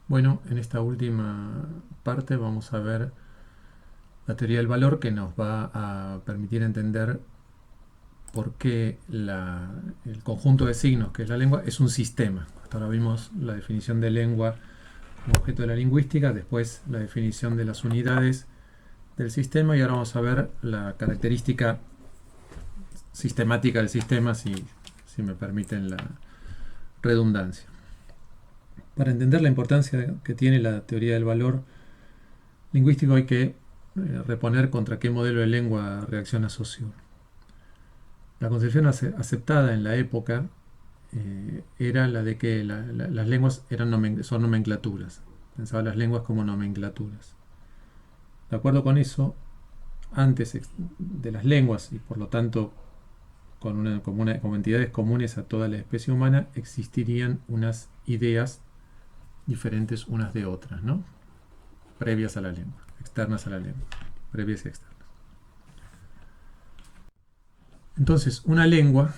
Bueno, en esta última parte vamos a ver la teoría del valor que nos va a permitir entender por qué el conjunto de signos que es la lengua es un sistema. Hasta ahora vimos la definición de lengua como objeto de la lingüística, después la definición de las unidades del sistema y ahora vamos a ver la característica sistemática del sistema, si me permiten la redundancia. Para entender la importancia que tiene la teoría del valor lingüístico hay que reponer contra qué modelo de lengua reacciona Saussure. La concepción aceptada en la época era la de que las lenguas son nomenclaturas. Pensaba las lenguas como nomenclaturas. De acuerdo con eso, antes de las lenguas y por lo tanto como entidades comunes a toda la especie humana, existirían unas ideas diferentes unas de otras, ¿no? Previas a la lengua, externas a la lengua, previas y externas. Entonces, una lengua,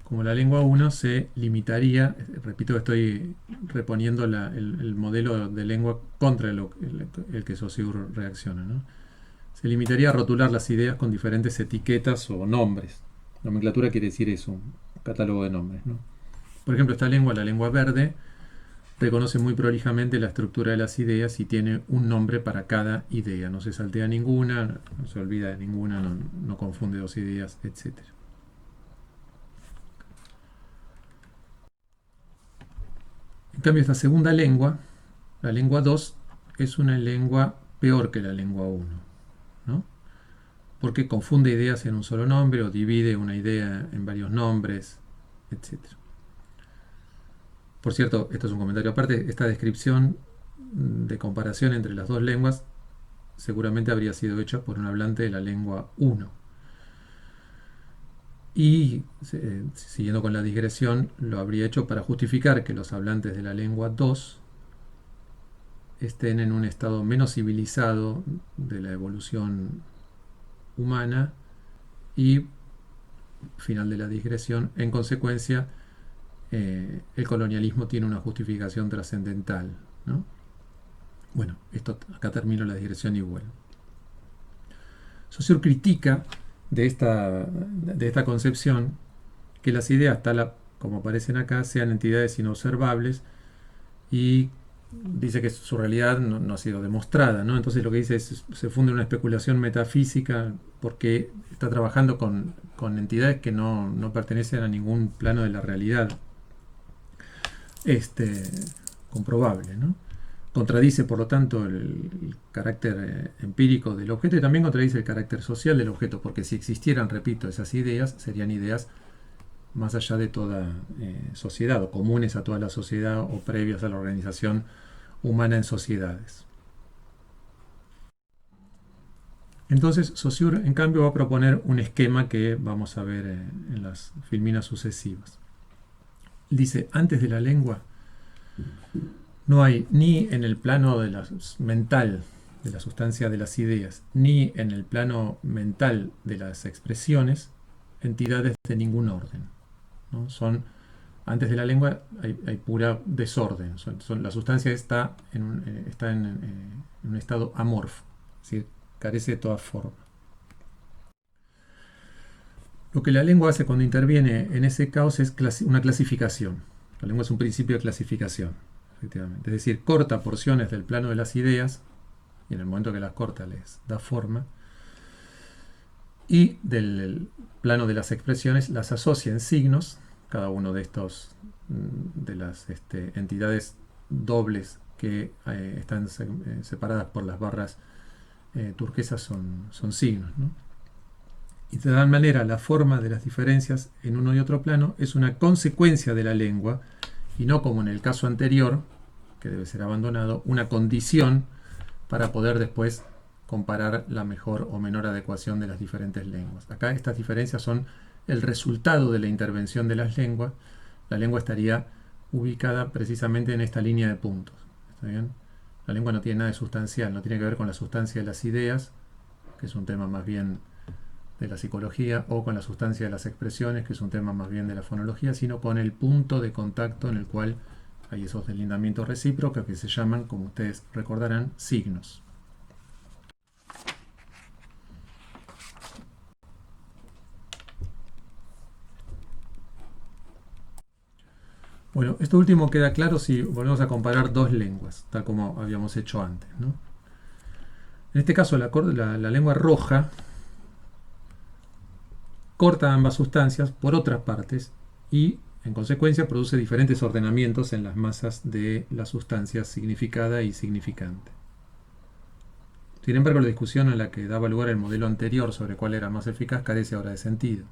como la lengua 1, se limitaría, repito que estoy reponiendo el modelo de lengua contra el que Saussure reacciona, ¿no? Se limitaría a rotular las ideas con diferentes etiquetas o nombres. Nomenclatura quiere decir eso, un catálogo de nombres, ¿no? Por ejemplo, esta lengua, la lengua verde, reconoce muy prolijamente la estructura de las ideas y tiene un nombre para cada idea. No se saltea ninguna, no se olvida de ninguna, no confunde dos ideas, etc. En cambio, esta segunda lengua, la lengua 2, es una lengua peor que la lengua 1, ¿no? Porque confunde ideas en un solo nombre o divide una idea en varios nombres, etc. Por cierto, esto es un comentario aparte, esta descripción de comparación entre las dos lenguas seguramente habría sido hecha por un hablante de la lengua 1. Y siguiendo con la digresión, lo habría hecho para justificar que los hablantes de la lengua 2 estén en un estado menos civilizado de la evolución humana y, final de la digresión, en consecuencia, el colonialismo tiene una justificación trascendental, ¿no? Bueno, acá termino la digresión y vuelvo. Saussure critica de esta concepción que las ideas, como aparecen acá, sean entidades inobservables y dice que su realidad no ha sido demostrada, ¿no? Entonces lo que dice es se funde una especulación metafísica porque está trabajando con entidades que no pertenecen a ningún plano de la realidad comprobable, ¿no? Contradice, por lo tanto, el carácter empírico del objeto y también contradice el carácter social del objeto, porque si existieran, repito, esas ideas, serían ideas más allá de toda sociedad, o comunes a toda la sociedad, o previas a la organización humana en sociedades. Entonces, Saussure, en cambio, va a proponer un esquema que vamos a ver en las filminas sucesivas. Dice, antes de la lengua, no hay ni en el plano mental de la sustancia de las ideas, ni en el plano mental de las expresiones, entidades de ningún orden, ¿no? Antes de la lengua hay pura desorden. La sustancia está en un estado amorfo, es decir, carece de toda forma. Lo que la lengua hace cuando interviene en ese caos es una clasificación. La lengua es un principio de clasificación, efectivamente. Es decir, corta porciones del plano de las ideas, y en el momento que las corta les da forma, y del plano de las expresiones las asocia en signos, cada uno de estos de las entidades dobles que están separadas por las barras turquesas son signos, ¿no? Y de tal manera la forma de las diferencias en uno y otro plano es una consecuencia de la lengua y no como en el caso anterior, que debe ser abandonado, una condición para poder después comparar la mejor o menor adecuación de las diferentes lenguas. Acá estas diferencias son el resultado de la intervención de las lenguas. La lengua estaría ubicada precisamente en esta línea de puntos. ¿Está bien? La lengua no tiene nada de sustancial, no tiene que ver con la sustancia de las ideas, que es un tema más bien de la psicología, o con la sustancia de las expresiones, que es un tema más bien de la fonología, sino con el punto de contacto en el cual Hay esos deslindamientos recíprocos que se llaman, como ustedes recordarán, signos. Bueno, esto último queda claro si volvemos a comparar dos lenguas, tal como habíamos hecho antes, ¿no? En este caso, la lengua roja corta ambas sustancias por otras partes y, en consecuencia, produce diferentes ordenamientos en las masas de las sustancias significada y significante. Sin embargo, la discusión en la que daba lugar el modelo anterior sobre cuál era más eficaz carece ahora de sentido.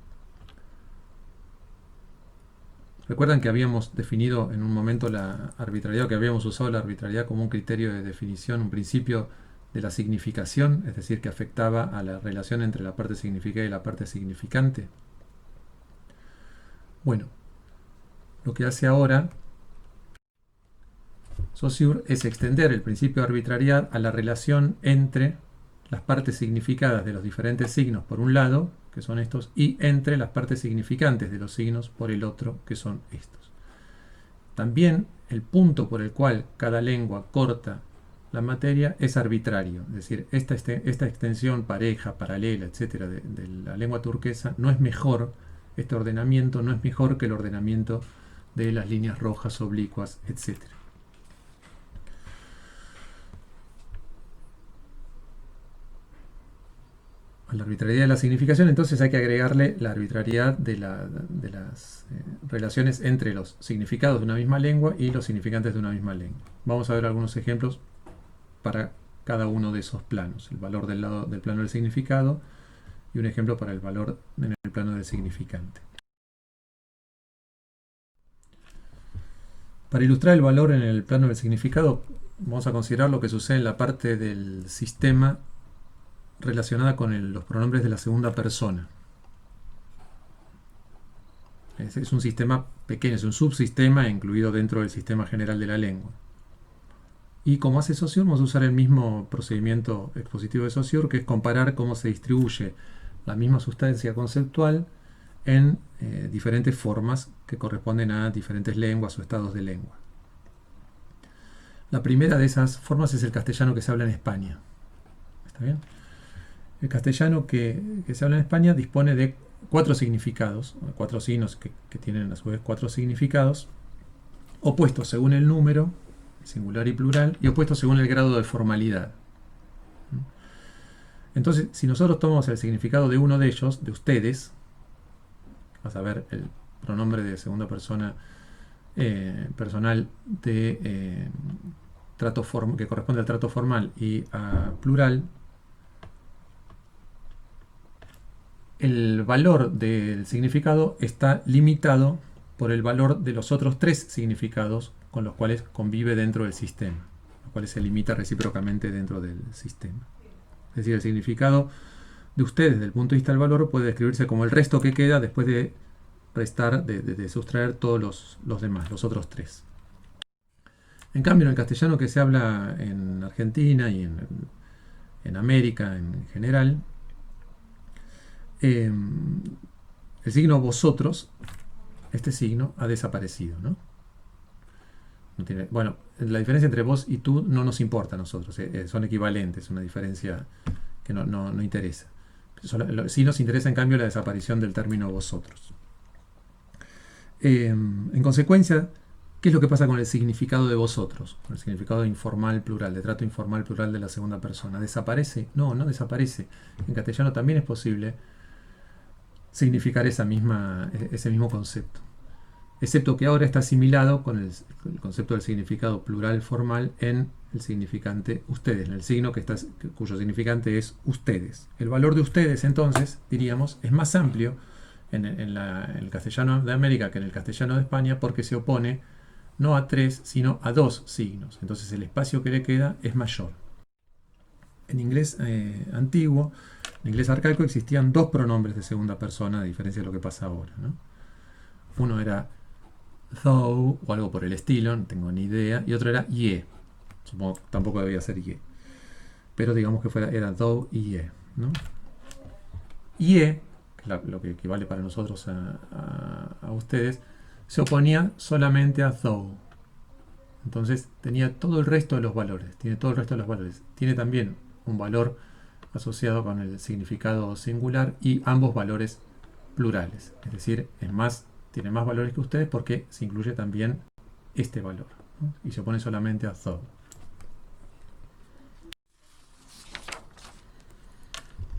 Recuerdan que habíamos definido en un momento la arbitrariedad, que habíamos usado la arbitrariedad como un criterio de definición, un principio de la significación, es decir, que afectaba a la relación entre la parte significada y la parte significante. Bueno, lo que hace ahora Saussure es extender el principio de arbitrariedad a la relación entre las partes significadas de los diferentes signos por un lado, que son estos, y entre las partes significantes de los signos por el otro, que son estos. También el punto por el cual cada lengua corta la materia es arbitrario, es decir, esta extensión pareja, paralela, etcétera, de la lengua turquesa no es mejor, este ordenamiento no es mejor que el ordenamiento de las líneas rojas, oblicuas, etcétera. A la arbitrariedad de la significación, entonces hay que agregarle la arbitrariedad de las relaciones entre los significados de una misma lengua y los significantes de una misma lengua. Vamos a ver algunos ejemplos para cada uno de esos planos. El valor del lado del plano del significado y un ejemplo para el valor en el plano del significante. Para ilustrar el valor en el plano del significado, vamos a considerar lo que sucede en la parte del sistema relacionada con los pronombres de la segunda persona. Es un sistema pequeño, es un subsistema incluido dentro del sistema general de la lengua. Y como hace Saussure, vamos a usar el mismo procedimiento expositivo de Saussure, que es comparar cómo se distribuye la misma sustancia conceptual en diferentes formas que corresponden a diferentes lenguas o estados de lengua. La primera de esas formas es el castellano que se habla en España. ¿Está bien? El castellano que se habla en España dispone de 4 significados, 4 signos que tienen a su vez 4 significados, opuestos según el número, singular y plural, y opuestos según el grado de formalidad. Entonces, si nosotros tomamos el significado de uno de ellos, de ustedes, a saber, el pronombre de segunda persona personal de que corresponde al trato formal y a plural, el valor del significado está limitado por el valor de los otros 3 significados con los cuales convive dentro del sistema, los cuales se limita recíprocamente dentro del sistema. Es decir, el significado de ustedes, desde el punto de vista del valor, puede describirse como el resto que queda después de restar, de sustraer todos los demás, los otros 3. En cambio, en el castellano que se habla en Argentina y en América en general, el signo vosotros, este signo ha desaparecido, ¿no? Bueno, la diferencia entre vos y tú no nos importa a nosotros, son equivalentes, una diferencia que no interesa. Sí nos interesa en cambio la desaparición del término vosotros. En consecuencia, ¿qué es lo que pasa con el significado de vosotros? Con el significado informal plural, de trato informal plural de la segunda persona. ¿Desaparece? No, no desaparece. En castellano también es posible significar ese mismo concepto. Excepto que ahora está asimilado con el concepto del significado plural formal en el significante ustedes, en el signo cuyo significante es ustedes. El valor de ustedes, entonces, diríamos, es más amplio en el castellano de América que en el castellano de España porque se opone no a 3, sino a 2 signos. Entonces el espacio que le queda es mayor. En inglés antiguo, en inglés arcaico, existían 2 pronombres de segunda persona, a diferencia de lo que pasa ahora, ¿no? Uno era though o algo por el estilo, no tengo ni idea, y otro era ye. Supongo que tampoco debía ser ye, pero digamos que era though y ye, ¿no? Ye, lo que equivale para nosotros a ustedes, se oponía solamente a though. Entonces tenía todo el resto de los valores. Tiene todo el resto de los valores. Tiene también un valor asociado con el significado singular y ambos valores plurales. Es decir, tiene más valores que ustedes porque se incluye también este valor, ¿no? Y se opone solamente a though.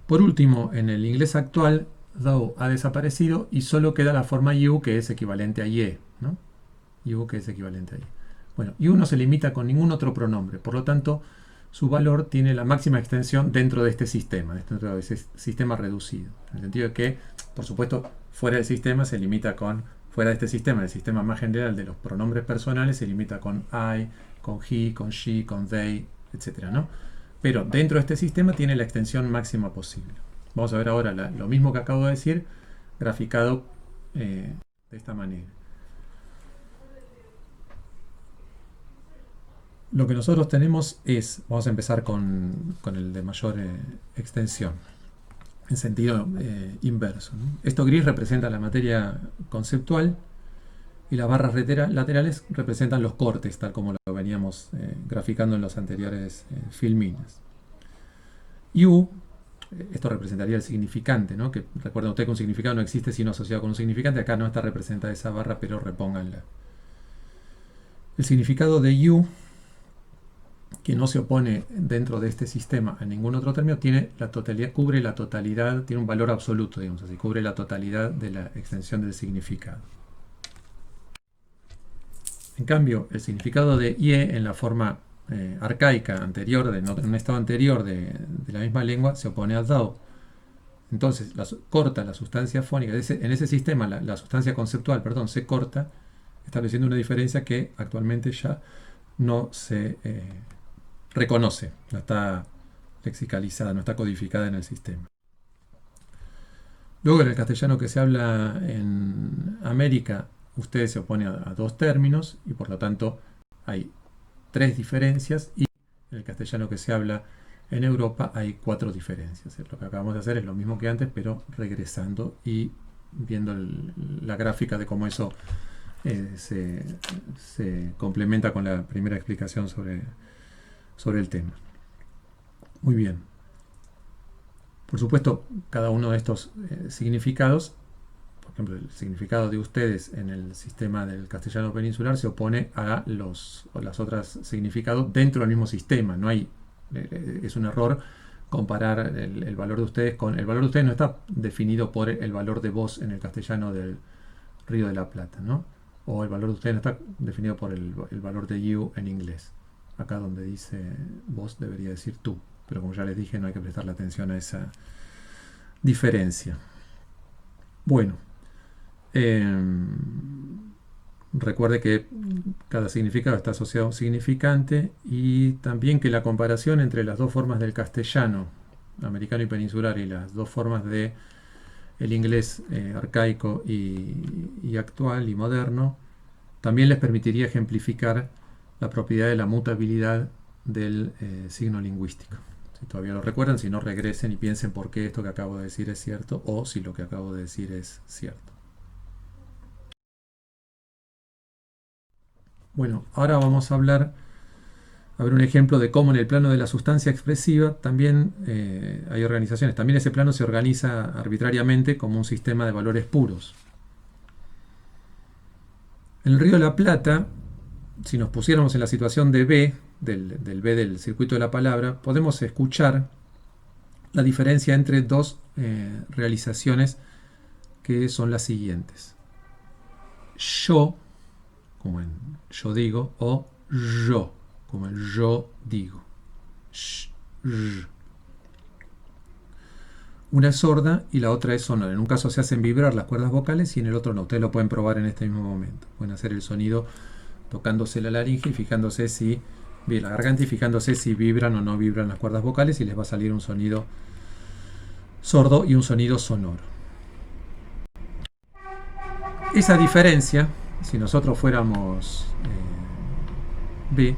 Por último, en el inglés actual, though ha desaparecido y solo queda la forma you, que es equivalente a ye, ¿no? You, que es equivalente a ye. Bueno, you no se limita con ningún otro pronombre, por lo tanto, su valor tiene la máxima extensión dentro de este sistema, dentro de ese sistema reducido. En el sentido de que, por supuesto, fuera del sistema se limita con, fuera de este sistema, el sistema más general de los pronombres personales, se limita con I, con he, con she, con they, etc., ¿no? Pero dentro de este sistema tiene la extensión máxima posible. Vamos a ver ahora lo mismo que acabo de decir, graficado de esta manera. Lo que nosotros tenemos es, vamos a empezar con el de mayor extensión, en sentido inverso, ¿no? Esto gris representa la materia conceptual y las barras laterales representan los cortes, tal como lo veníamos graficando en los anteriores filmines. You, esto representaría el significante, ¿no? Que recuerden ustedes que un significado no existe sino asociado con un significante. Acá no está representada esa barra, pero repónganla. El significado de you, que no se opone dentro de este sistema a ningún otro término, tiene la totalidad, cubre la totalidad, tiene un valor absoluto, digamos así, cubre la totalidad de la extensión del significado. En cambio, el significado de ye en la forma arcaica anterior, en un estado anterior de la misma lengua, se opone a thou. Entonces, corta la sustancia fónica. En ese sistema, la sustancia conceptual, perdón, se corta, estableciendo una diferencia que actualmente ya no se reconoce, no está lexicalizada, no está codificada en el sistema. Luego, en el castellano que se habla en América, usted se opone a dos términos y por lo tanto hay tres diferencias, y en el castellano que se habla en Europa hay 4 diferencias. Lo que acabamos de hacer es lo mismo que antes, pero regresando y viendo la gráfica de cómo eso se complementa con la primera explicación sobre el tema. Muy bien. Por supuesto, cada uno de estos significados, por ejemplo, el significado de ustedes en el sistema del castellano peninsular se opone a los otros significados dentro del mismo sistema. No hay, es un error comparar el valor de ustedes con... El valor de ustedes no está definido por el valor de vos en el castellano del Río de la Plata, ¿no? O el valor de ustedes no está definido por el valor de you en inglés. Acá donde dice vos debería decir tú. Pero como ya les dije, no hay que prestarle atención a esa diferencia. Bueno, recuerde que cada significado está asociado a un significante y también que la comparación entre las dos formas del castellano americano y peninsular y las dos formas de el inglés arcaico y actual y moderno también les permitiría ejemplificar la propiedad de la mutabilidad del signo lingüístico. Si todavía lo recuerdan, si no, regresen y piensen por qué esto que acabo de decir es cierto o si lo que acabo de decir es cierto. Bueno, ahora vamos a ver un ejemplo de cómo en el plano de la sustancia expresiva también hay organizaciones. También ese plano se organiza arbitrariamente como un sistema de valores puros. En el Río de la Plata, si nos pusiéramos en la situación de B, del B del circuito de la palabra, podemos escuchar la diferencia entre dos realizaciones que son las siguientes. Yo, como en yo digo, o yo, como en yo digo. Una es sorda y la otra es sonora. En un caso se hacen vibrar las cuerdas vocales y en el otro no. Ustedes lo pueden probar en este mismo momento. Pueden hacer el sonido tocándose la laringe y fijándose si la garganta y fijándose si vibran o no vibran las cuerdas vocales y les va a salir un sonido sordo y un sonido sonoro. Esa diferencia, si nosotros fuéramos B,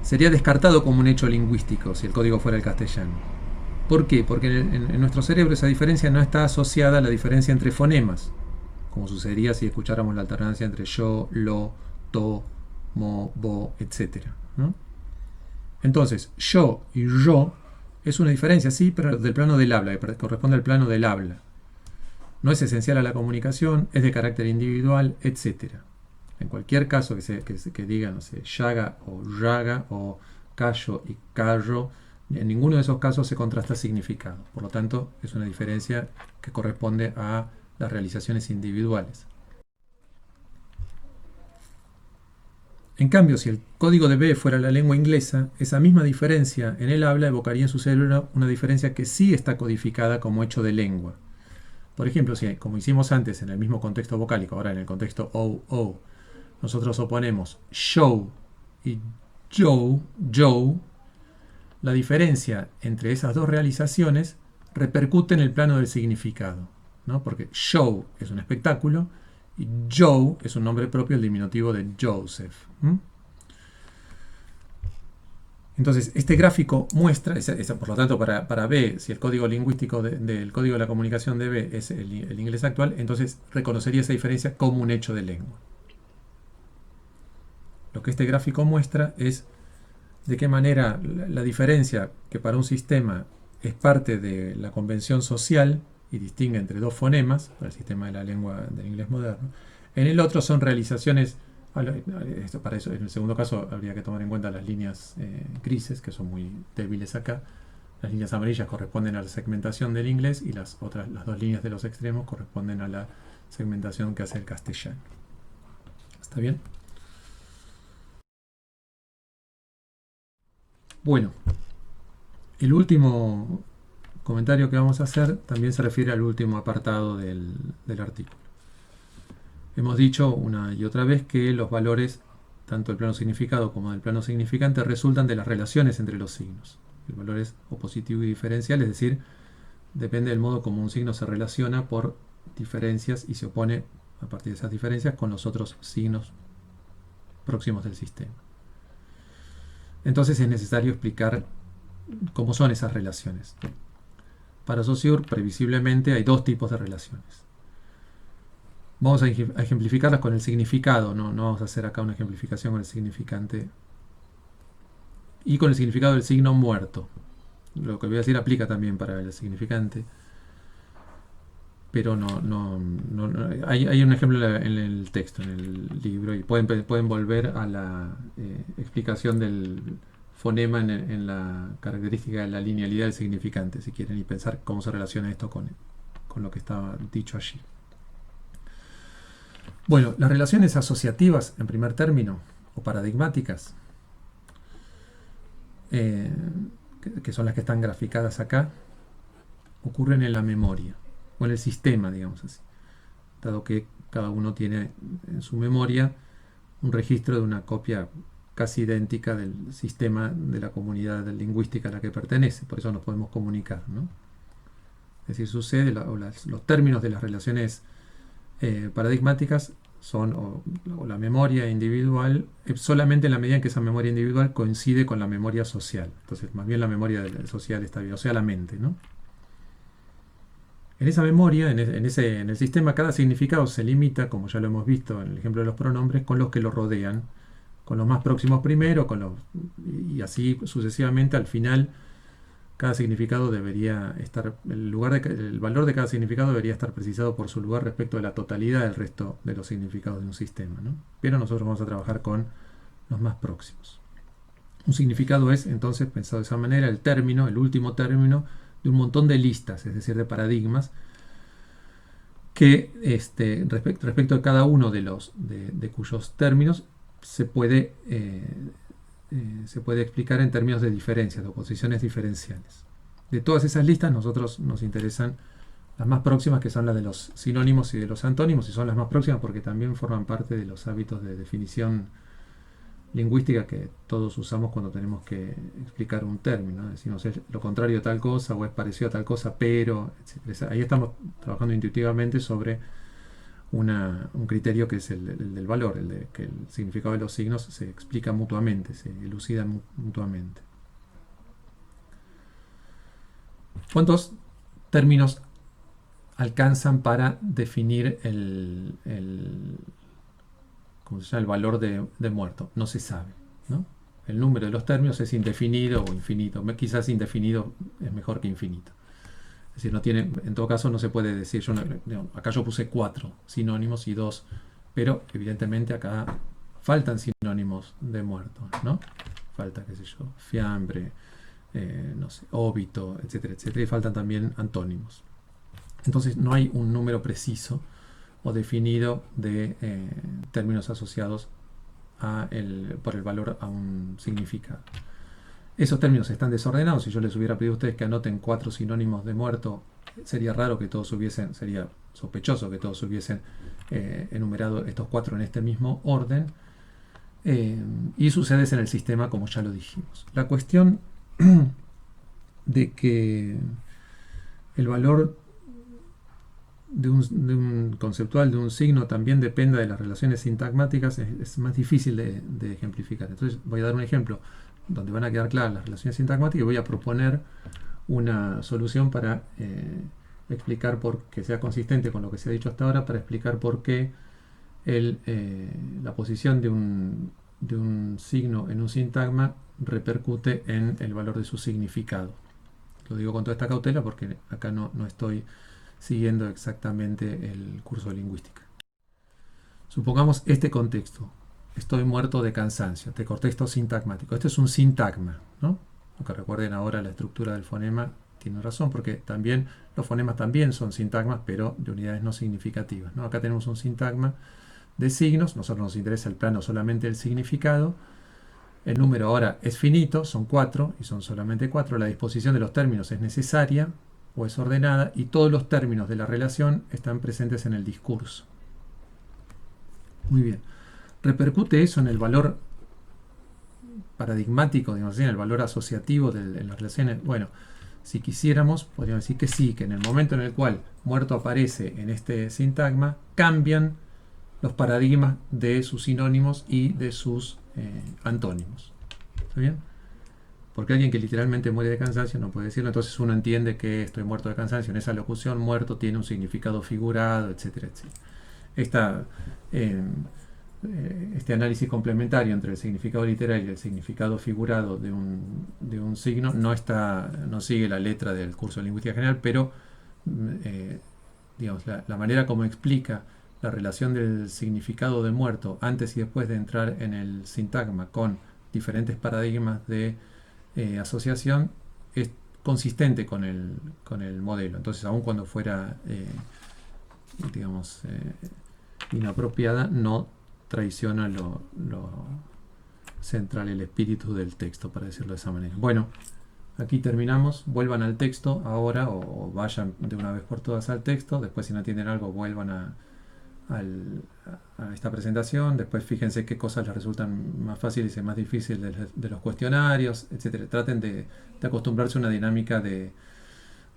sería descartado como un hecho lingüístico si el código fuera el castellano. ¿Por qué? Porque en nuestro cerebro esa diferencia no está asociada a la diferencia entre fonemas, como sucedería si escucháramos la alternancia entre yo, lo, to, mo, bo, etc., ¿no? Entonces, yo y yo es una diferencia, sí, pero del plano del habla, que corresponde al plano del habla. No es esencial a la comunicación, es de carácter individual, etc. En cualquier caso que diga, no sé, yaga o yaga o callo y callo, en ninguno de esos casos se contrasta significado. Por lo tanto, es una diferencia que corresponde a las realizaciones individuales. En cambio, si el código de B fuera la lengua inglesa, esa misma diferencia en el habla evocaría en su cerebro una diferencia que sí está codificada como hecho de lengua. Por ejemplo, si, como hicimos antes en el mismo contexto vocálico, ahora en el contexto o, nosotros oponemos show y Joe, la diferencia entre esas dos realizaciones repercute en el plano del significado, ¿no? Porque show es un espectáculo y Joe es un nombre propio, el diminutivo de Joseph. Entonces, este gráfico muestra, por lo tanto, para B, si el código lingüístico del código de la comunicación de B es el inglés actual, entonces reconocería esa diferencia como un hecho de lengua. Lo que este gráfico muestra es de qué manera la diferencia, que para un sistema es parte de la convención social y distingue entre dos fonemas, para el sistema de la lengua del inglés moderno, en el otro son realizaciones. Para eso, en el segundo caso, habría que tomar en cuenta las líneas grises, que son muy débiles acá. Las líneas amarillas corresponden a la segmentación del inglés y las dos líneas de los extremos corresponden a la segmentación que hace el castellano. ¿Está bien? Bueno, el último comentario que vamos a hacer también se refiere al último apartado del artículo. Hemos dicho una y otra vez que los valores, tanto del plano significado como del plano significante, resultan de las relaciones entre los signos. El valor es opositivo y diferencial, es decir, depende del modo como un signo se relaciona por diferencias y se opone a partir de esas diferencias con los otros signos próximos del sistema. Entonces es necesario explicar cómo son esas relaciones. Para Saussure, previsiblemente, hay dos tipos de relaciones. Vamos a ejemplificarlas con el significado, no vamos a hacer acá una ejemplificación con el significante y con el significado del signo muerto. Lo que voy a decir aplica también para el significante, pero hay un ejemplo en el texto, en el libro, y pueden volver a la explicación del fonema en la característica de la linealidad del significante, si quieren, y pensar cómo se relaciona esto con lo que estaba dicho allí. Bueno, las relaciones asociativas, en primer término, o paradigmáticas, que son las que están graficadas acá, ocurren en la memoria, o en el sistema, digamos así, dado que cada uno tiene en su memoria un registro de una copia casi idéntica del sistema de la comunidad lingüística a la que pertenece, por eso nos podemos comunicar, ¿no? Es decir, sucede, los términos de las relaciones paradigmáticas son o la memoria individual, solamente en la medida en que esa memoria individual coincide con la memoria social. Entonces, más bien la memoria social está bien, o sea, la mente, ¿no? En esa memoria, en el sistema, cada significado se limita, como ya lo hemos visto en el ejemplo de los pronombres, con los que lo rodean, con los más próximos primero, y así sucesivamente. Al final, cada significado debería estar, el valor de cada significado debería estar precisado por su lugar respecto de la totalidad del resto de los significados de un sistema, ¿no? Pero nosotros vamos a trabajar con los más próximos. Un significado es, entonces, pensado de esa manera, el término, el último término de un montón de listas, es decir, de paradigmas, que respecto de cada uno de cuyos términos se puede explicar en términos de diferencias, de oposiciones diferenciales. De todas esas listas, nosotros nos interesan las más próximas, que son las de los sinónimos y de los antónimos, y son las más próximas porque también forman parte de los hábitos de definición lingüística que todos usamos cuando tenemos que explicar un término, ¿no? Decimos es lo contrario a tal cosa o es parecido a tal cosa, pero, etc. Ahí estamos trabajando intuitivamente sobre un criterio que es el del valor, el de que el significado de los signos se explica mutuamente, se elucida mutuamente. ¿Cuántos términos alcanzan para definir como se llama el valor de muerto, no se sabe, ¿no? El número de los términos es indefinido o infinito. Quizás indefinido es mejor que infinito. Es decir, no tiene, en todo caso no se puede decir, acá yo puse 4 sinónimos y 2, pero evidentemente acá faltan sinónimos de muerto, ¿no? Falta, qué sé yo, fiambre, no sé, óbito, etcétera, etcétera, y faltan también antónimos. Entonces no hay un número preciso o definido de términos asociados por el valor a un significado. Esos términos están desordenados. Si yo les hubiera pedido a ustedes que anoten 4 sinónimos de muerto, sería raro que todos hubiesen, sería sospechoso que todos hubiesen enumerado estos 4 en este mismo orden. Y sucede en el sistema, como ya lo dijimos. La cuestión de que el valor de un conceptual, de un signo, también dependa de las relaciones sintagmáticas es más difícil de ejemplificar. Entonces voy a dar un ejemplo donde van a quedar claras las relaciones sintagmáticas y voy a proponer una solución para explicar que sea consistente con lo que se ha dicho hasta ahora, para explicar por qué la posición de un signo en un sintagma repercute en el valor de su significado. Lo digo con toda esta cautela porque acá no estoy siguiendo exactamente el curso de lingüística. Supongamos este contexto. Estoy muerto de cansancio. Este contexto sintagmático. Esto es un sintagma, ¿no? Aunque recuerden ahora la estructura del fonema, tiene razón, porque también los fonemas también son sintagmas, pero de unidades no significativas, ¿no? Acá tenemos un sintagma de signos. Nosotros nos interesa el plano solamente el significado. El número ahora es finito, son 4 y son solamente 4. La disposición de los términos es necesaria o es ordenada y todos los términos de la relación están presentes en el discurso. Muy bien. ¿Repercute eso en el valor paradigmático, digamos así, en el valor asociativo de las relaciones? Bueno, si quisiéramos, podríamos decir que sí, que en el momento en el cual muerto aparece en este sintagma, cambian los paradigmas de sus sinónimos y de sus antónimos. ¿Está bien? Porque alguien que literalmente muere de cansancio no puede decirlo, entonces uno entiende que estoy muerto de cansancio. En esa locución, muerto tiene un significado figurado, etcétera, etcétera. Este análisis complementario entre el significado literal y el significado figurado de un signo no sigue la letra del curso de lingüística general, pero digamos, la manera como explica la relación del significado de muerto antes y después de entrar en el sintagma con diferentes paradigmas de asociación es consistente con el modelo. Entonces, aun cuando fuera digamos inapropiada, no traiciona lo central, el espíritu del texto, para decirlo de esa manera. Bueno, aquí terminamos. Vuelvan al texto ahora o vayan de una vez por todas al texto. Después, si no entienden algo, vuelvan a esta presentación. Después fíjense qué cosas les resultan más fáciles y más difíciles de los cuestionarios, etcétera. Traten de acostumbrarse a una dinámica de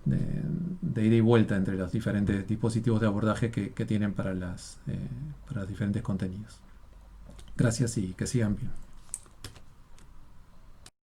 ida y vuelta entre los diferentes dispositivos de abordaje que tienen para los diferentes contenidos. Gracias y que sigan bien.